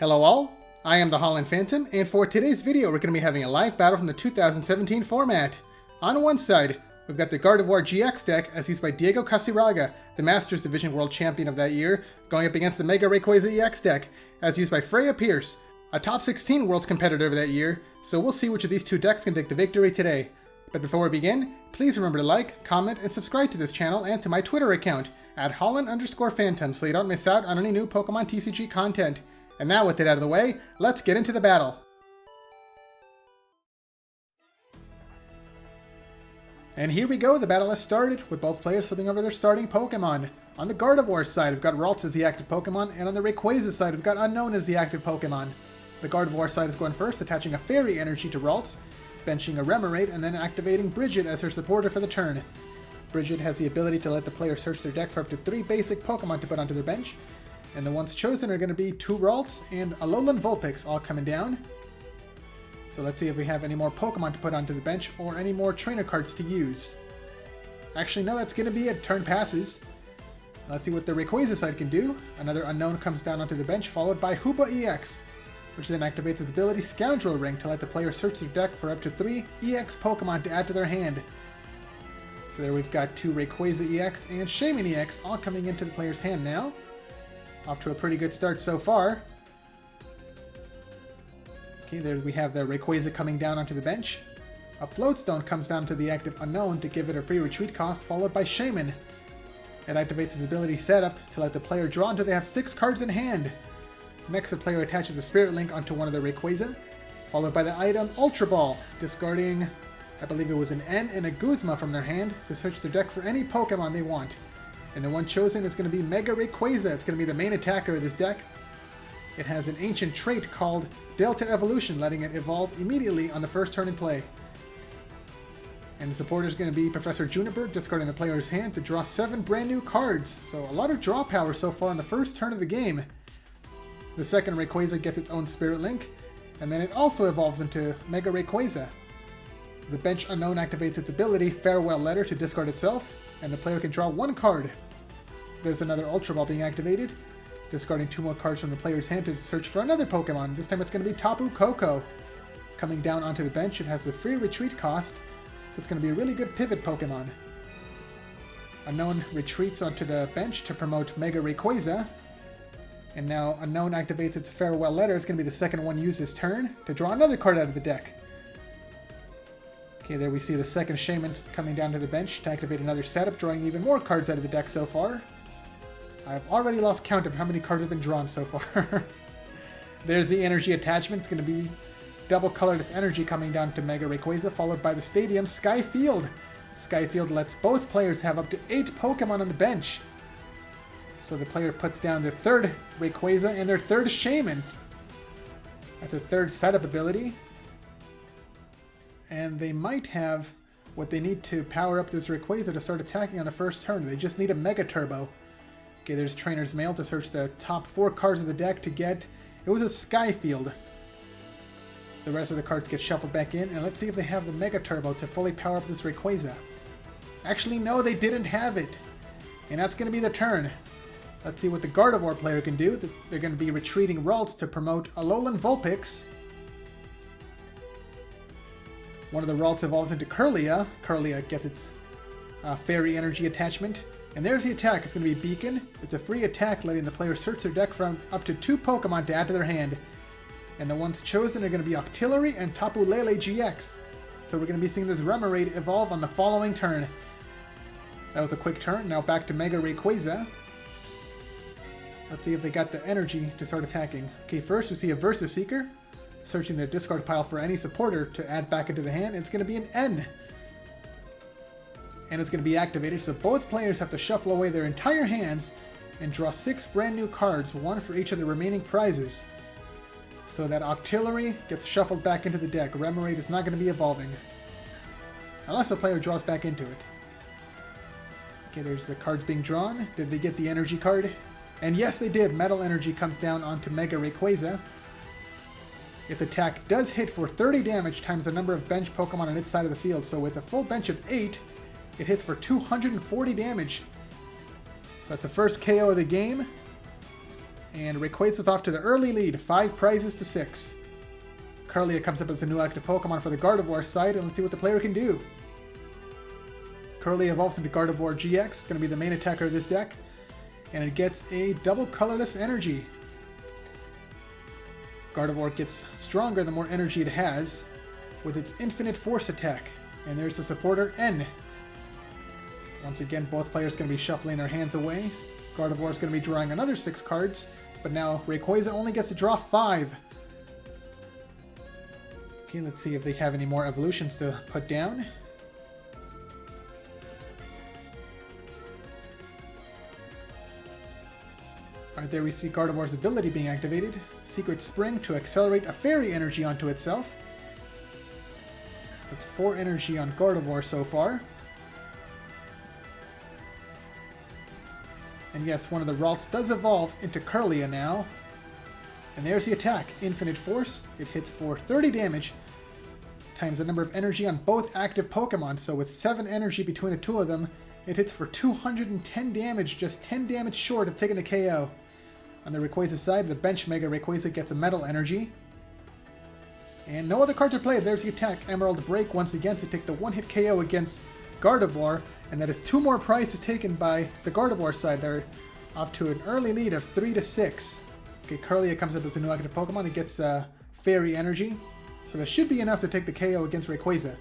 Hello all, I am the Holland Phantom, and for today's video we're going to be having a live battle from the 2017 format. On one side, we've got the Gardevoir GX deck as used by Diego Cassiraga, the Masters Division World Champion of that year, going up against the Mega Rayquaza EX deck as used by Freya Pearce, a top 16 Worlds competitor of that year, so we'll see which of these two decks can take the victory today. But before we begin, please remember to like, comment, and subscribe to this channel and to my Twitter account at Holland_Phantom so you don't miss out on any new Pokemon TCG content. And now with it out of the way, let's get into the battle. And here we go, the battle has started, with both players flipping over their starting Pokemon. On the Gardevoir side, we've got Ralts as the active Pokemon, and on the Rayquaza side, we've got Unknown as the active Pokemon. The Gardevoir side is going first, attaching a Fairy Energy to Ralts, benching a Remoraid, and then activating Bridget as her supporter for the turn. Bridget has the ability to let the player search their deck for up to 3 basic Pokemon to put onto their bench, and the ones chosen are going to be 2 Ralts and Alolan Vulpix all coming down. So let's see if we have any more Pokemon to put onto the bench or any more trainer cards to use. Actually, no, that's going to be it. Turn passes. Let's see what the Rayquaza side can do. Another Unknown comes down onto the bench, followed by Hoopa EX, which then activates its ability Scoundrel Ring to let the player search their deck for up to 3 EX Pokemon to add to their hand. So there we've got 2 Rayquaza EX and Shaymin EX all coming into the player's hand now. Off to a pretty good start so far. Okay, there we have the Rayquaza coming down onto the bench. A Floatstone comes down to the active Unknown to give it a free retreat cost, followed by Shaymin. It activates its ability Setup to let the player draw until they have 6 cards in hand. Next, the player attaches a Spirit Link onto one of the Rayquaza, followed by the item Ultra Ball, discarding, I believe it was an N and a Guzma from their hand to search their deck for any Pokemon they want. And the one chosen is going to be Mega Rayquaza. It's going to be the main attacker of this deck. It has an ancient trait called Delta Evolution, letting it evolve immediately on the first turn in play. And the supporter is going to be Professor Juniper, discarding the player's hand to draw 7 brand new cards. So a lot of draw power so far on the first turn of the game. The second Rayquaza gets its own Spirit Link, and then it also evolves into Mega Rayquaza. The bench Unknown activates its ability Farewell Letter to discard itself, and the player can draw 1 card. There's another Ultra Ball being activated, discarding 2 more cards from the player's hand to search for another Pokemon. This time it's going to be Tapu Koko. Coming down onto the bench, it has a free retreat cost, so it's going to be a really good pivot Pokemon. Unknown retreats onto the bench to promote Mega Rayquaza, and now Unknown activates its Farewell Letter. It's going to be the second one used this turn to draw another card out of the deck. Okay, there we see the second Shaymin coming down to the bench to activate another setup, drawing even more cards out of the deck so far. I've already lost count of how many cards have been drawn so far. There's the energy attachment. It's going to be double colorless energy coming down to Mega Rayquaza, followed by the Stadium Sky Field. Sky Field lets both players have up to 8 Pokemon on the bench. So the player puts down their third Rayquaza and their third Shaymin. That's a third setup ability. And they might have what they need to power up this Rayquaza to start attacking on the first turn. They just need a Mega Turbo. Okay, there's Trainer's Mail to search the top 4 cards of the deck to get... It was a Sky Field. The rest of the cards get shuffled back in, and let's see if they have the Mega Turbo to fully power up this Rayquaza. Actually, no, they didn't have it. And that's going to be the turn. Let's see what the Gardevoir player can do. They're going to be retreating Ralts to promote Alolan Vulpix. One of the Ralts evolves into Kirlia. Kirlia gets its Fairy Energy attachment. And there's the attack. It's going to be Beacon. It's a free attack, letting the player search their deck for up to 2 Pokemon to add to their hand. And the ones chosen are going to be Octillery and Tapu Lele GX. So we're going to be seeing this Remoraid evolve on the following turn. That was a quick turn. Now back to Mega Rayquaza. Let's see if they got the energy to start attacking. Okay, first we see a Versus Seeker, searching the discard pile for any supporter to add back into the hand. It's going to be an N. And it's going to be activated, so both players have to shuffle away their entire hands and draw 6 brand new cards, 1 for each of the remaining prizes. So that Octillery gets shuffled back into the deck. Remoraid is not going to be evolving, unless the player draws back into it. Okay, there's the cards being drawn. Did they get the energy card? And yes, they did. Metal Energy comes down onto Mega Rayquaza. Its attack does hit for 30 damage times the number of bench Pokemon on its side of the field, so with a full bench of 8, it hits for 240 damage. So that's the first KO of the game. And Rayquaza's off to the early lead, 5 prizes to 6. Kirlia comes up as a new active Pokemon for the Gardevoir side, and let's see what the player can do. Kirlia evolves into Gardevoir GX, going to be the main attacker of this deck. And it gets a double colorless energy. Gardevoir gets stronger the more energy it has, with its infinite force attack. And there's the supporter N. Once again, both players going to be shuffling their hands away. Gardevoir is going to be drawing another 6 cards, but now Rayquaza only gets to draw 5. Okay, let's see if they have any more evolutions to put down. Alright, there we see Gardevoir's ability being activated. Secret Spring to accelerate a fairy energy onto itself. That's 4 energy on Gardevoir so far. And yes, one of the Ralts does evolve into Kirlia now. And there's the attack. Infinite Force. It hits for 30 damage, times the number of energy on both active Pokemon. So with 7 energy between the two of them, it hits for 210 damage, just 10 damage short of taking the KO. On the Rayquaza side, the bench Mega Rayquaza gets a Metal Energy. And no other cards are played. There's the attack. Emerald Break once again to take the one-hit KO against Gardevoir. And that is 2 more prizes taken by the Gardevoir side. They're off to an early lead of 3 to 6. Okay, Kirlia comes up as a new active Pokemon. It gets Fairy Energy. So that should be enough to take the KO against Rayquaza.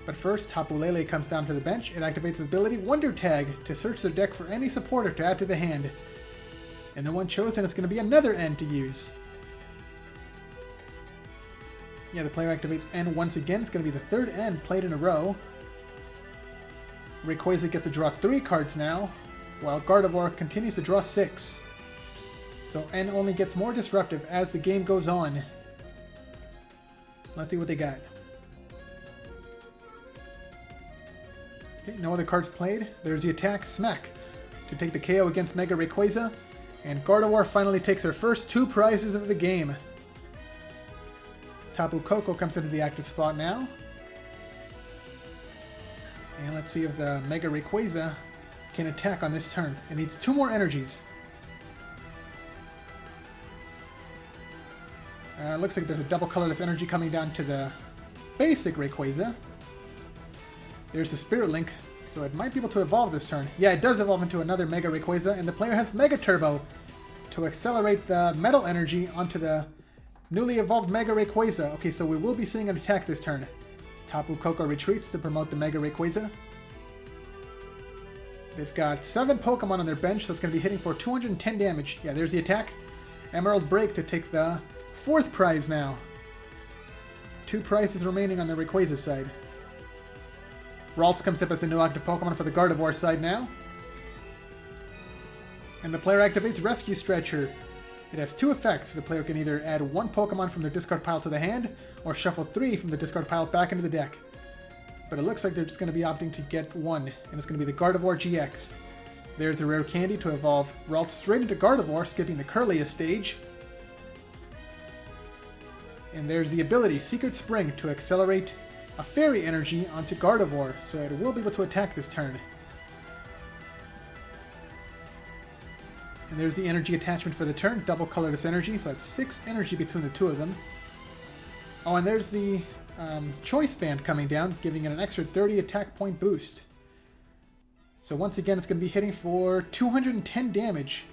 But first, Tapu Lele comes down to the bench. It activates its ability Wonder Tag to search the deck for any supporter to add to the hand. And the one chosen is going to be another N to use. Yeah, the player activates N once again. It's going to be the 3rd N played in a row. Rayquaza gets to draw 3 cards now, while Gardevoir continues to draw 6. So N only gets more disruptive as the game goes on. Let's see what they got. Okay, no other cards played. There's the attack, Smack, to take the KO against Mega Rayquaza. And Gardevoir finally takes their first 2 prizes of the game. Tapu Koko comes into the active spot now. And let's see if the Mega Rayquaza can attack on this turn. It needs 2 more energies. Looks like there's a double colorless energy coming down to the basic Rayquaza. There's the Spirit Link, so it might be able to evolve this turn. Yeah, it does evolve into another Mega Rayquaza, and the player has Mega Turbo to accelerate the Metal Energy onto the newly evolved Mega Rayquaza. Okay, so we will be seeing an attack this turn. Tapu Koko retreats to promote the Mega Rayquaza. They've got 7 Pokemon on their bench, so it's going to be hitting for 210 damage. Yeah, there's the attack. Emerald Break to take the 4th prize now. 2 prizes remaining on the Rayquaza side. Ralts comes up as a new active Pokemon for the Gardevoir side now. And the player activates Rescue Stretcher. It has 2 effects. The player can either add 1 Pokemon from their discard pile to the hand, or shuffle 3 from the discard pile back into the deck. But it looks like they're just going to be opting to get 1, and it's going to be the Gardevoir GX. There's a rare candy to evolve Ralts straight into Gardevoir, skipping the Kirlia stage. And there's the ability Secret Spring to accelerate a Fairy Energy onto Gardevoir, so it will be able to attack this turn. And there's the energy attachment for the turn, double colorless energy, so that's 6 energy between the 2 of them. Oh, and there's the Choice Band coming down, giving it an extra 30 attack point boost. So once again, it's going to be hitting for 210 damage.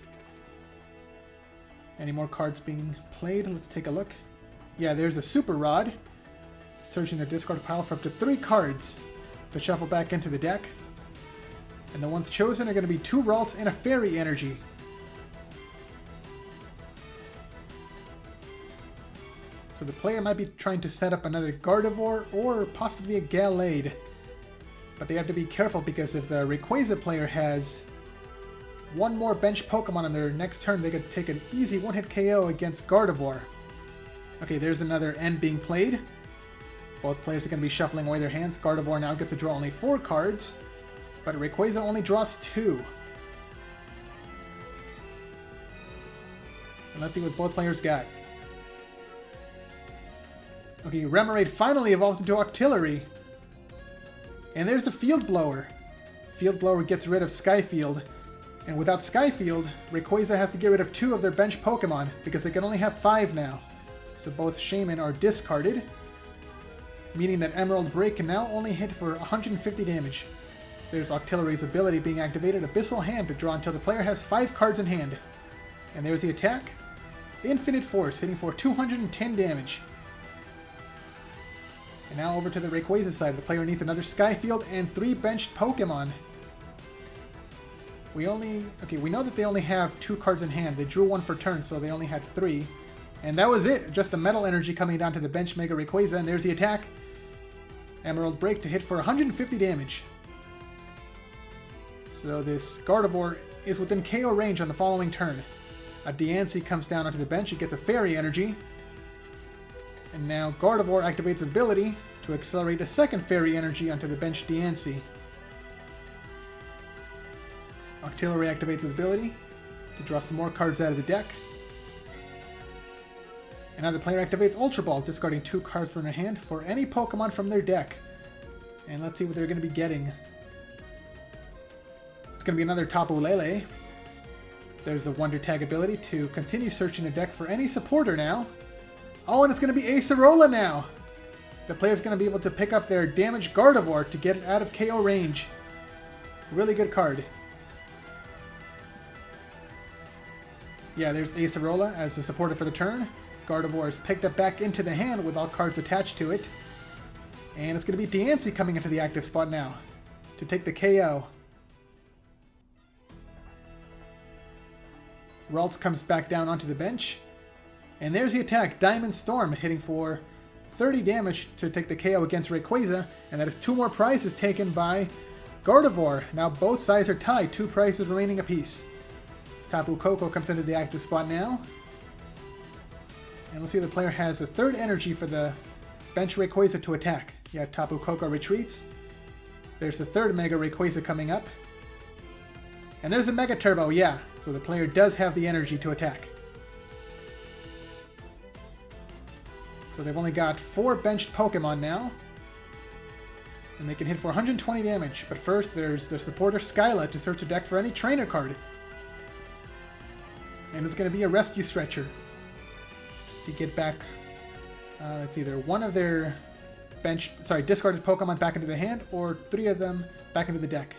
Any more cards being played? Let's take a look. Yeah, there's a Super Rod. Searching their discard pile for up to 3 cards to shuffle back into the deck. And the ones chosen are going to be 2 Ralts and a Fairy Energy. So the player might be trying to set up another Gardevoir or possibly a Gallade. But they have to be careful because if the Rayquaza player has 1 more bench Pokemon on their next turn, they could take an easy 1-hit KO against Gardevoir. Okay, there's another N being played. Both players are going to be shuffling away their hands. Gardevoir now gets to draw only 4 cards, but Rayquaza only draws 2. And let's see what both players got. Okay, Remoraid finally evolves into Octillery. And there's the Field Blower. Field Blower gets rid of Skyfield. And without Skyfield, Rayquaza has to get rid of 2 of their bench Pokemon because they can only have 5 now. So both Shaman are discarded, meaning that Emerald Break can now only hit for 150 damage. There's Octillery's ability being activated, Abyssal Hand, to draw until the player has 5 cards in hand. And there's the attack. Infinite Force, hitting for 210 damage. And now over to the Rayquaza side. The player needs another Skyfield and 3 benched Pokemon. We know that they only have 2 cards in hand. They drew 1 for turn, so they only had 3. And that was it. Just the Metal Energy coming down to the bench Mega Rayquaza, and there's the attack. Emerald Break to hit for 150 damage. So this Gardevoir is within KO range on the following turn. A Diancie comes down onto the bench. It gets a Fairy Energy. And now Gardevoir activates his ability to accelerate a second Fairy Energy onto the bench Diancie. Octillery activates his ability to draw some more cards out of the deck. And now the player activates Ultra Ball, discarding 2 cards from their hand for any Pokemon from their deck. And let's see what they're going to be getting. It's going to be another Tapu Lele. There's a Wonder Tag ability to continue searching the deck for any supporter now. Oh, and it's going to be Acerola now! The player's going to be able to pick up their damaged Gardevoir to get it out of KO range. Really good card. Yeah, there's Acerola as the supporter for the turn. Gardevoir is picked up back into the hand with all cards attached to it. And it's going to be Diancie coming into the active spot now to take the KO. Ralts comes back down onto the bench. And there's the attack, Diamond Storm, hitting for 30 damage to take the KO against Rayquaza. And that is 2 more prizes taken by Gardevoir. Now both sides are tied, 2 prizes remaining apiece. Tapu Koko comes into the active spot now. And we'll see if the player has the 3rd energy for the bench Rayquaza to attack. Yeah, Tapu Koko retreats. There's the 3rd Mega Rayquaza coming up. And there's the Mega Turbo, yeah. So the player does have the energy to attack. So they've only got 4 benched Pokemon now. And they can hit for 120 damage. But first, there's the supporter Skyla to search the deck for any trainer card. And it's going to be a Rescue Stretcher to get back, let's see, either one of their discarded Pokemon back into the hand, or 3 of them back into the deck.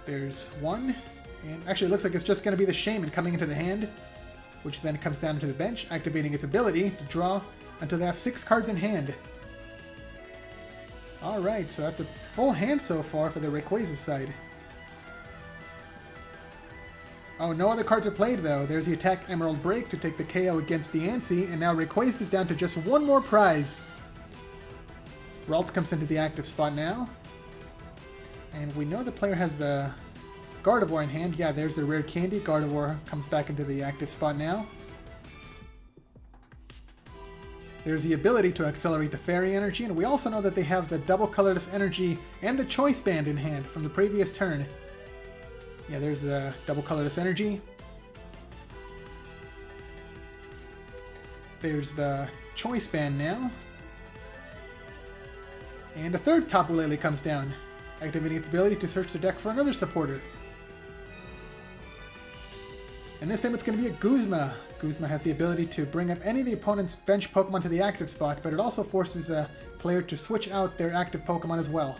There's 1, and actually it looks like it's just going to be the Shaman coming into the hand, which then comes down to the bench, activating its ability to draw until they have 6 cards in hand. Alright, so that's a full hand so far for the Rayquaza side. Oh, no other cards are played though. There's the attack Emerald Break to take the KO against Diancie, and now Rayquaza is down to just 1 more prize. Ralts comes into the active spot now. And we know the player has the Gardevoir in hand. Yeah, there's the rare candy. Gardevoir comes back into the active spot now. There's the ability to accelerate the Fairy Energy, and we also know that they have the Double Colorless Energy and the Choice Band in hand from the previous turn. Yeah, there's the Double Colorless Energy. There's the Choice Band now. And a 3rd Tapu Lele comes down, activating its ability to search the deck for another supporter. And this time it's going to be a Guzma. Guzma has the ability to bring up any of the opponent's bench Pokemon to the active spot, but it also forces the player to switch out their active Pokemon as well.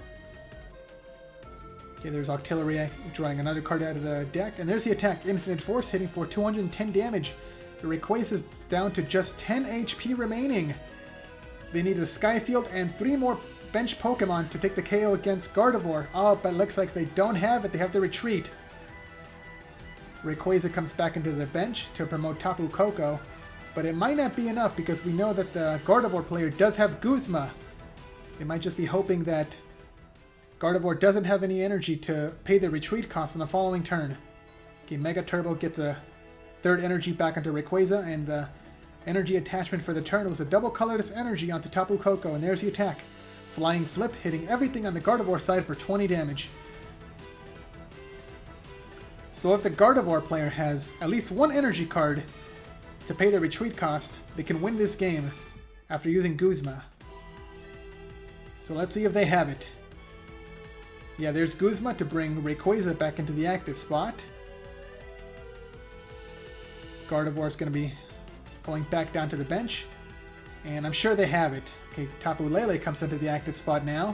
Okay, there's Octillery drawing another card out of the deck, and there's the attack, Infinite Force, hitting for 210 damage. The Rayquaza is down to just 10 HP remaining. They need a Skyfield and 3 more bench Pokemon to take the KO against Gardevoir. Oh, but it looks like they don't have it. They have to retreat. Rayquaza comes back into the bench to promote Tapu Koko, but it might not be enough because we know that the Gardevoir player does have Guzma. They might just be hoping that Gardevoir doesn't have any energy to pay the retreat cost on the following turn. Okay, Mega Turbo gets a 3rd energy back into Rayquaza, and the energy attachment for the turn was a Double Colorless Energy onto Tapu Koko, and there's the attack. Flying Flip, hitting everything on the Gardevoir side for 20 damage. So if the Gardevoir player has at least 1 energy card to pay the retreat cost, they can win this game after using Guzma. So let's see if they have it. Yeah, there's Guzma to bring Rayquaza back into the active spot. Gardevoir is going to be going back down to the bench. And I'm sure they have it. Okay, Tapu Lele comes into the active spot now.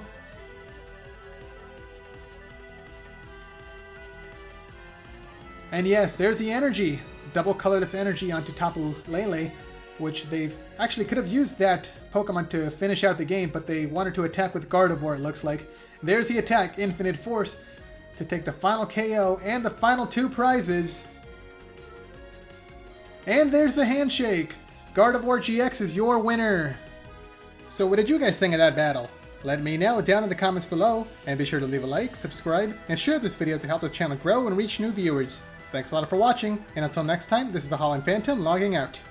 And yes, there's the energy. Double colorless energy onto Tapu Lele, which they actually could have used that Pokemon to finish out the game, but they wanted to attack with Gardevoir, it looks like. There's the attack, Infinite Force, to take the final KO and the final 2 prizes. And there's the handshake. Gardevoir GX is your winner. So what did you guys think of that battle? Let me know down in the comments below, and be sure to leave a like, subscribe, and share this video to help this channel grow and reach new viewers. Thanks a lot for watching, and until next time, this is the Holland Phantom logging out.